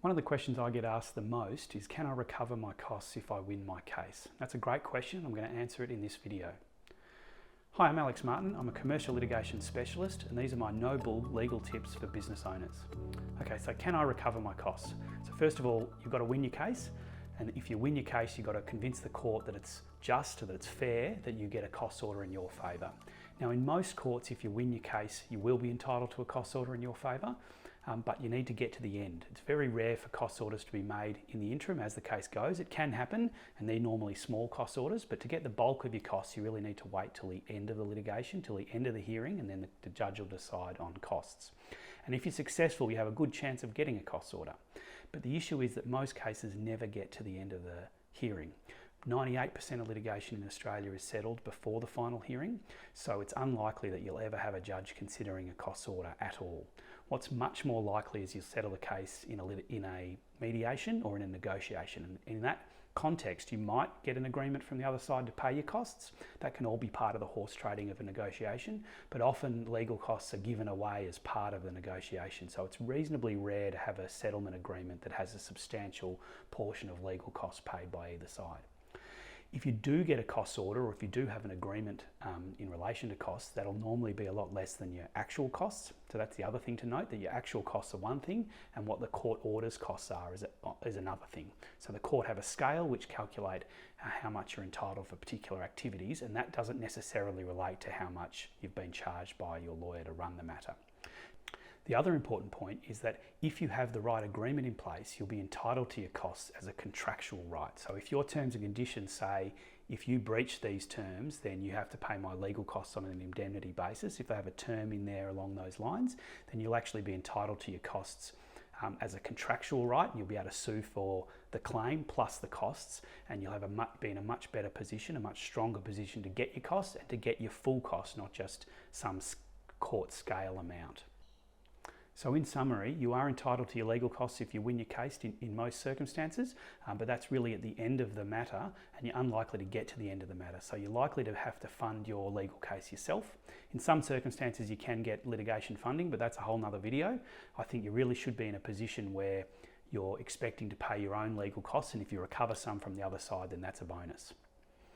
One of the questions I get asked the most is, can I recover my costs if I win my case? That's a great question. I'm going to answer it in this video. Hi, I'm Alex Martin. I'm a commercial litigation specialist, and these are my no-bull legal tips for business owners. Okay, so can I recover my costs? So first of all, you've got to win your case. And if you win your case, you've got to convince the court that it's just, that it's fair, that you get a costs order in your favour. Now, in most courts, if you win your case, you will be entitled to a costs order in your favour, but you need to get to the end. It's very rare for costs orders to be made in the interim as the case goes. It can happen, and they're normally small costs orders, but to get the bulk of your costs, you really need to wait till the end of the litigation, till the end of the hearing, and then the judge will decide on costs. And if you're successful, you have a good chance of getting a costs order. But the issue is that most cases never get to the end of the hearing. 98% of litigation in Australia is settled before the final hearing, so it's unlikely that you'll ever have a judge considering a costs order at all. What's much more likely is you'll settle the case in a mediation or in a negotiation. And in that context, you might get an agreement from the other side to pay your costs. That can all be part of the horse trading of a negotiation, but often legal costs are given away as part of the negotiation. So it's reasonably rare to have a settlement agreement that has a substantial portion of legal costs paid by either side. If you do get a costs order, or if you do have an agreement in relation to costs, that'll normally be a lot less than your actual costs. So that's the other thing to note, that your actual costs are one thing, and what the court orders costs are is another thing. So the court have a scale which calculate how much you're entitled for particular activities, and that doesn't necessarily relate to how much you've been charged by your lawyer to run the matter. The other important point is that if you have the right agreement in place, you'll be entitled to your costs as a contractual right. So if your terms and conditions say, if you breach these terms, then you have to pay my legal costs on an indemnity basis. If they have a term in there along those lines, then you'll actually be entitled to your costs as a contractual right, and you'll be able to sue for the claim plus the costs, and you'll be in a much better position, a much stronger position to get your costs and to get your full costs, not just some court scale amount. So in summary, you are entitled to your legal costs if you win your case in most circumstances, but that's really at the end of the matter, and you're unlikely to get to the end of the matter. So you're likely to have to fund your legal case yourself. In some circumstances, you can get litigation funding, but that's a whole nother video. I think you really should be in a position where you're expecting to pay your own legal costs, and if you recover some from the other side, then that's a bonus.